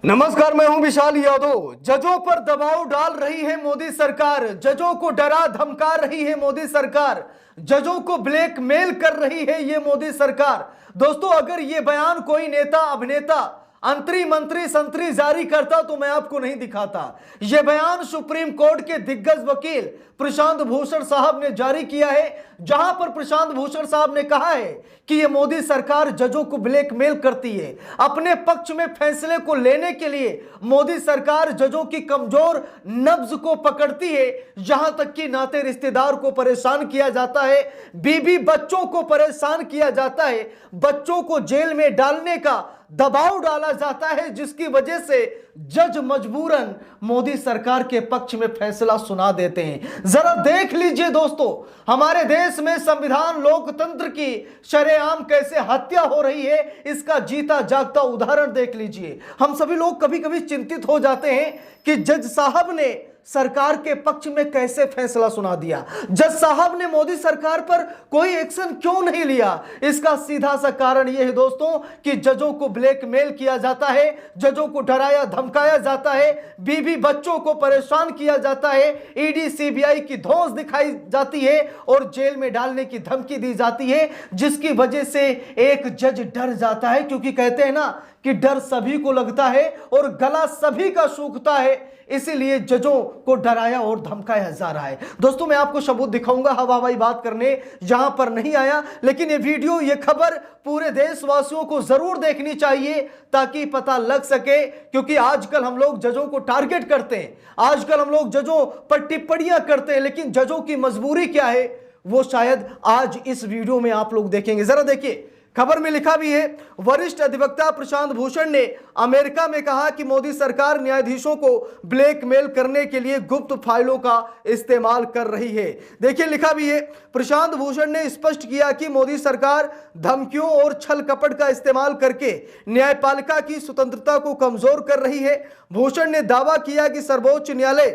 नमस्कार, मैं हूं विशाल यादव। जजों पर दबाव डाल रही है मोदी सरकार, जजों को डरा धमका रही है मोदी सरकार, जजों को ब्लैकमेल कर रही है ये मोदी सरकार। दोस्तों, अगर ये बयान कोई नेता, अभिनेता, अंतरी, मंत्री, संतरी जारी करता तो मैं आपको नहीं दिखाता। यह बयान सुप्रीम कोर्ट के दिग्गज वकील प्रशांत भूषण साहब ने जारी किया है, जहां पर प्रशांत भूषण साहब ने कहा है कि यह मोदी सरकार जजों को ब्लैकमेल करती है। अपने पक्ष में फैसले को लेने के लिए मोदी सरकार जजों की कमजोर नब्ज को पकड़ती है। यहां तक कि नाते रिश्तेदार को परेशान किया जाता है, बीबी बच्चों को परेशान किया जाता है, बच्चों को जेल में डालने का दबाव डाला जाता है, जिसकी वजह से जज मजबूरन मोदी सरकार के पक्ष में फैसला सुना देते हैं। जरा देख लीजिए दोस्तों, हमारे देश में संविधान, लोकतंत्र की शरेआम कैसे हत्या हो रही है, इसका जीता जागता उदाहरण देख लीजिए। हम सभी लोग कभी कभी चिंतित हो जाते हैं कि जज साहब ने सरकार के पक्ष में कैसे फैसला सुना दिया, जज साहब ने मोदी सरकार पर कोई एक्शन क्यों नहीं लिया। इसका सीधा सा कारण यह है दोस्तों कि जजों को ब्लैकमेल किया जाता है, जजों को डराया धमकाया जाता है, बीवी बच्चों को परेशान किया जाता है, ईडी सीबीआई की धौंस दिखाई जाती है और जेल में डालने की धमकी दी जाती है, जिसकी वजह से एक जज डर जाता है। क्योंकि कहते हैं ना कि डर सभी को लगता है और गला सभी का सूखता है, इसीलिए जजों को डराया और धमकाया जा रहा है। दोस्तों, मैं आपको सबूत दिखाऊंगा, हवाई बात करने यहां पर नहीं आया, लेकिन ये वीडियो, ये खबर पूरे देशवासियों को जरूर देखनी चाहिए ताकि पता लग सके। क्योंकि आजकल हम लोग जजों को टारगेट करते हैं, आजकल हम लोग जजों पर टिप्पणियां करते हैं, लेकिन जजों की मजबूरी क्या है वो शायद आज इस वीडियो में आप लोग देखेंगे। जरा देखिए, खबर में लिखा भी है, वरिष्ठ अधिवक्ता प्रशांत भूषण ने अमेरिका में कहा कि मोदी सरकार न्यायाधीशों को ब्लैकमेल करने के लिए गुप्त फाइलों का इस्तेमाल कर रही है। देखिए, लिखा भी है, प्रशांत भूषण ने स्पष्ट किया कि मोदी सरकार धमकियों और छल कपट का इस्तेमाल करके न्यायपालिका की स्वतंत्रता को कमजोर कर रही है। भूषण ने दावा किया कि सर्वोच्च न्यायालय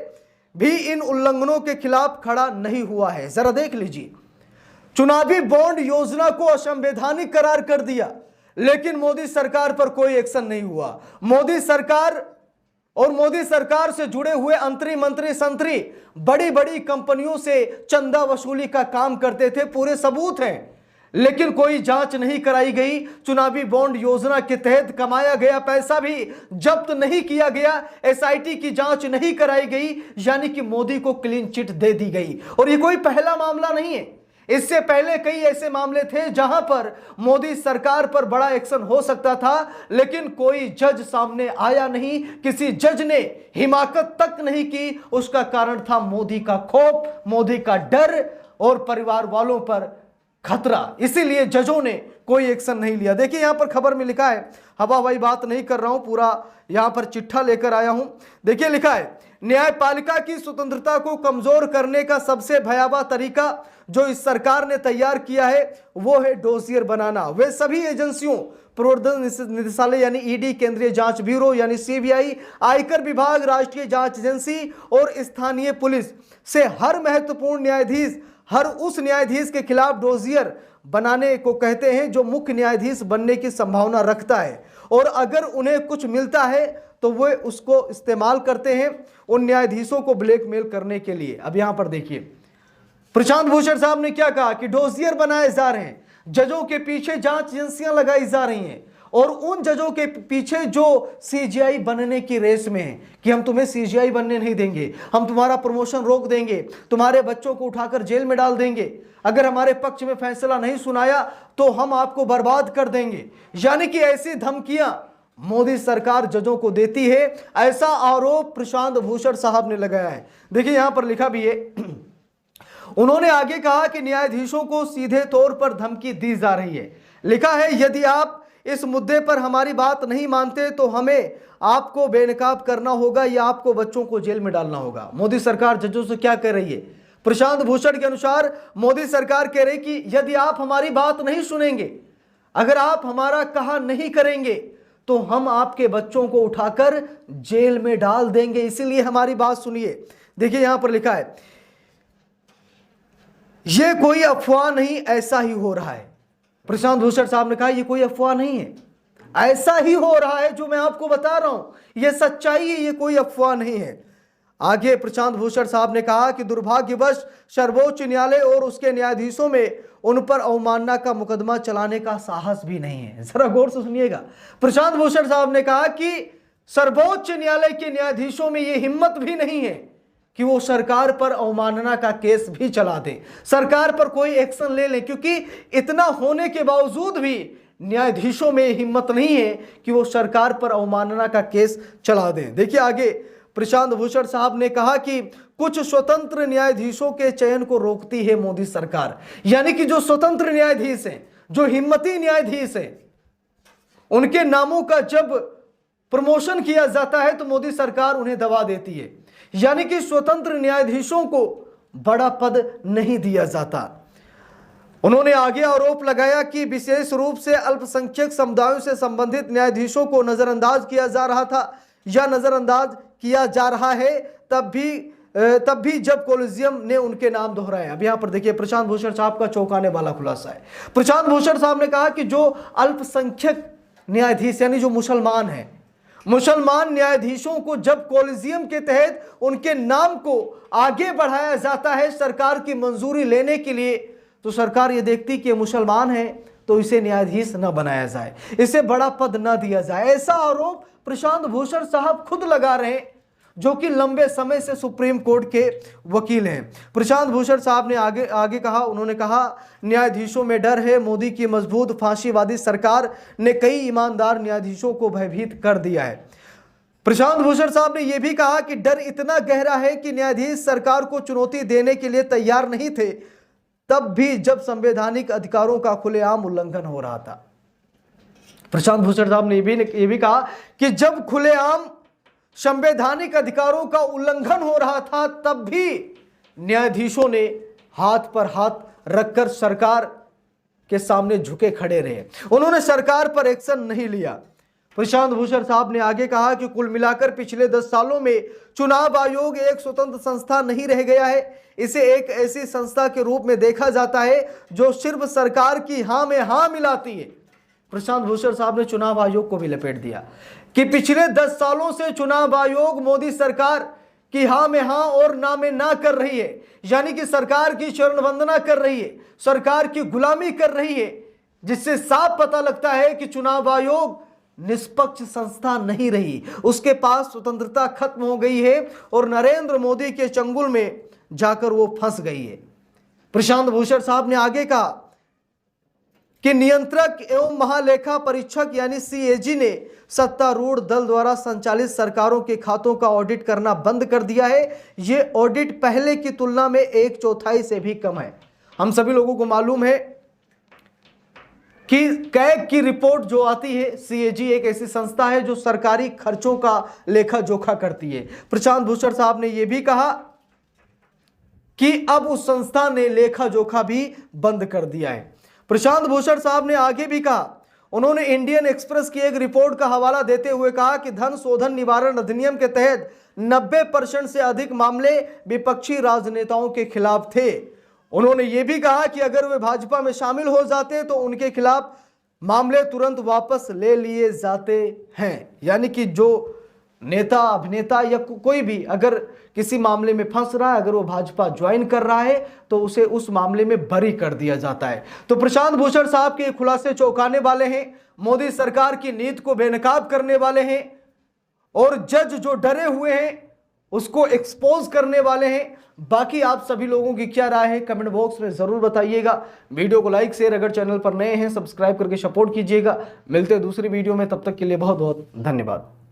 भी इन उल्लंघनों के खिलाफ खड़ा नहीं हुआ है। जरा देख लीजिए, चुनावी बॉन्ड योजना को असंवैधानिक करार कर दिया, लेकिन मोदी सरकार पर कोई एक्शन नहीं हुआ। मोदी सरकार और मोदी सरकार से जुड़े हुए अंतरी, मंत्री, संतरी बड़ी बड़ी कंपनियों से चंदा वसूली का काम करते थे, पूरे सबूत हैं, लेकिन कोई जांच नहीं कराई गई। चुनावी बॉन्ड योजना के तहत कमाया गया पैसा भी जब्त नहीं किया गया, एसआईटी की जांच नहीं कराई गई, यानी कि मोदी को क्लीन चिट दे दी गई। और ये कोई पहला मामला नहीं है, इससे पहले कई ऐसे मामले थे जहां पर मोदी सरकार पर बड़ा एक्शन हो सकता था, लेकिन कोई जज सामने आया नहीं, किसी जज ने हिमाकत तक नहीं की। उसका कारण था मोदी का खौफ, मोदी का डर और परिवार वालों पर खतरा, इसीलिए जजों ने कोई एक्शन नहीं लिया। देखिए, यहां पर खबर में लिखा है, हवाई बात नहीं कर रहा हूं, पूरा यहां पर चिट्ठा लेकर आया हूं। देखिए, लिखा है, न्यायपालिका की स्वतंत्रता को कमजोर करने का सबसे भयावह तरीका जो इस सरकार ने तैयार किया है वो है डोसियर बनाना। वे सभी एजेंसियों, प्रवर्तन निदेशालय यानी ईडी, केंद्रीय जांच ब्यूरो यानी सीबीआई, आयकर विभाग, राष्ट्रीय जांच एजेंसी और स्थानीय पुलिस से हर महत्वपूर्ण न्यायाधीश, हर उस न्यायाधीश के खिलाफ डोसियर बनाने को कहते हैं जो मुख्य न्यायाधीश बनने की संभावना रखता है, और अगर उन्हें कुछ मिलता है तो वे उसको इस्तेमाल करते हैं उन न्यायाधीशों को ब्लैकमेल करने के लिए। अब यहां पर देखिए, प्रशांत भूषण साहब ने क्या कहा कि डोसियर बनाए जा रहे हैं, जजों के पीछे जांच एजेंसियां लगाई जा रही हैं, और उन जजों के पीछे जो सीजीआई बनने की रेस में है कि हम तुम्हें सीजीआई बनने नहीं देंगे, हम तुम्हारा प्रमोशन रोक देंगे, तुम्हारे बच्चों को उठाकर जेल में डाल देंगे, अगर हमारे पक्ष में फैसला नहीं सुनाया तो हम आपको बर्बाद कर देंगे। यानी कि ऐसी धमकियां मोदी सरकार जजों को देती है, ऐसा आरोप प्रशांत भूषण साहब ने लगाया है। देखिए, यहां पर लिखा भी है, उन्होंने आगे कहा कि न्यायाधीशों को सीधे तौर पर धमकी दी जा रही है। लिखा है, यदि आप इस मुद्दे पर हमारी बात नहीं मानते तो हमें आपको बेनकाब करना होगा या आपको बच्चों को जेल में डालना होगा। मोदी सरकार जजों से क्या कह रही है? प्रशांत भूषण के अनुसार मोदी सरकार कह रही कि यदि आप हमारी बात नहीं सुनेंगे, अगर आप हमारा कहा नहीं करेंगे तो हम आपके बच्चों को उठाकर जेल में डाल देंगे, इसीलिए हमारी बात सुनिए। देखिए, यहां पर लिखा है, यह कोई अफवाह नहीं, ऐसा ही हो रहा है। प्रशांत भूषण साहब ने कहा यह कोई अफवाह नहीं है, ऐसा ही हो रहा है जो मैं आपको बता रहा हूं, यह सच्चाई है, ये कोई अफवाह नहीं है। आगे प्रशांत भूषण साहब ने कहा कि दुर्भाग्यवश सर्वोच्च न्यायालय और उसके न्यायाधीशों में उन पर अवमानना का मुकदमा चलाने का साहस भी नहीं है। जरा गौर से सुनिएगा, प्रशांत भूषण साहब ने कहा कि सर्वोच्च न्यायालय के न्यायाधीशों में यह हिम्मत भी नहीं है कि वो सरकार पर अवमानना का केस भी चला दे, सरकार पर कोई एक्शन ले लें, क्योंकि इतना होने के बावजूद भी न्यायाधीशों में हिम्मत नहीं है कि वो सरकार पर अवमानना का केस चला दें। देखिए आगे प्रशांत भूषण साहब ने कहा कि कुछ स्वतंत्र न्यायाधीशों के चयन को रोकती है मोदी सरकार, यानी कि जो स्वतंत्र न्यायाधीश हैं, जो हिम्मती न्यायाधीश हैं, उनके नामों का जब प्रमोशन किया जाता है तो मोदी सरकार उन्हें दबा देती है, यानी कि स्वतंत्र न्यायाधीशों को बड़ा पद नहीं दिया जाता। उन्होंने आगे आरोप लगाया कि विशेष रूप से अल्पसंख्यक समुदायों से संबंधित न्यायाधीशों को नजरअंदाज किया जा रहा था या नजरअंदाज किया जा रहा है, तब भी जब कोलिजियम ने उनके नाम दोहराया। अब यहां पर देखिए प्रशांत भूषण साहब का चौंकाने वाला खुलासा है। प्रशांत भूषण साहब ने कहा कि जो अल्पसंख्यक न्यायाधीश यानी जो मुसलमान हैं, मुसलमान न्यायाधीशों को जब कोलिजियम के तहत उनके नाम को आगे बढ़ाया जाता है सरकार की मंजूरी लेने के लिए, तो सरकार ये देखती कि मुसलमान है तो इसे न्यायाधीश न बनाया जाए, इसे बड़ा पद न दिया जाए। ऐसा आरोप प्रशांत भूषण साहब खुद लगा रहे हैं, जो कि लंबे समय से सुप्रीम कोर्ट के वकील हैं। प्रशांत भूषण साहब ने आगे कहा, उन्होंने कहा न्यायाधीशों में डर है, मोदी की मजबूत फांसीवादी सरकार ने कई ईमानदार न्यायाधीशों को भयभीत कर दिया है। प्रशांत भूषण साहब ने यह भी कहा कि डर इतना गहरा है कि न्यायाधीश सरकार को चुनौती देने के लिए तैयार नहीं थे, तब भी जब संवैधानिक अधिकारों का खुलेआम उल्लंघन हो रहा था। प्रशांत भूषण साहब ने यह भी कहा कि जब खुलेआम संवैधानिक अधिकारों का उल्लंघन हो रहा था, तब भी न्यायाधीशों ने हाथ पर हाथ रखकर सरकार के सामने झुके खड़े रहे, उन्होंने सरकार पर एक्शन नहीं लिया। प्रशांत भूषण साहब ने आगे कहा कि कुल मिलाकर पिछले 10 सालों में चुनाव आयोग एक स्वतंत्र संस्था नहीं रह गया है, इसे एक ऐसी संस्था के रूप में देखा जाता है जो सिर्फ सरकार की हां में हां मिलाती है। प्रशांत भूषण साहब ने चुनाव आयोग को भी लपेट दिया कि पिछले 10 सालों से चुनाव आयोग मोदी सरकार की हां में हां और ना में ना कर रही है, यानी कि सरकार की शरण वंदना कर रही है, सरकार की गुलामी कर रही है, जिससे साफ पता लगता है कि चुनाव आयोग निष्पक्ष संस्था नहीं रही, उसके पास स्वतंत्रता खत्म हो गई है और नरेंद्र मोदी के चंगुल में जाकर वो फंस गई है। प्रशांत भूषण साहब ने आगे कहा कि नियंत्रक एवं महालेखा परीक्षक यानी सीएजी ने सत्तारूढ़ दल द्वारा संचालित सरकारों के खातों का ऑडिट करना बंद कर दिया है। यह ऑडिट पहले की तुलना में 1/4 से भी कम है। हम सभी लोगों को मालूम है कि कैग की रिपोर्ट जो आती है, सीएजी एक ऐसी संस्था है जो सरकारी खर्चों का लेखा जोखा करती है। प्रशांत भूषण साहब ने यह भी कहा कि अब उस संस्था ने लेखा जोखा भी बंद कर दिया है। प्रशांत भूषण साहब ने आगे भी कहा, उन्होंने इंडियन एक्सप्रेस की एक रिपोर्ट का हवाला देते हुए कहा कि धन शोधन निवारण अधिनियम के तहत 90% से अधिक मामले विपक्षी राजनेताओं के खिलाफ थे। उन्होंने ये भी कहा कि अगर वे भाजपा में शामिल हो जाते तो उनके खिलाफ मामले तुरंत वापस ले लिए जाते हैं, यानी कि जो नेता अभिनेता या कोई भी अगर किसी मामले में फंस रहा है, अगर वो भाजपा ज्वाइन कर रहा है तो उसे उस मामले में बरी कर दिया जाता है। तो प्रशांत भूषण साहब के खुलासे चौंकाने वाले हैं, मोदी सरकार की नीति को बेनकाब करने वाले हैं और जज जो डरे हुए हैं उसको एक्सपोज करने वाले हैं। बाकी आप सभी लोगों की क्या राय है कमेंट बॉक्स में जरूर बताइएगा। वीडियो को लाइक शेयर, अगर चैनल पर नए हैं सब्सक्राइब करके सपोर्ट कीजिएगा। मिलते हैं दूसरी वीडियो में, तब तक के लिए बहुत बहुत धन्यवाद।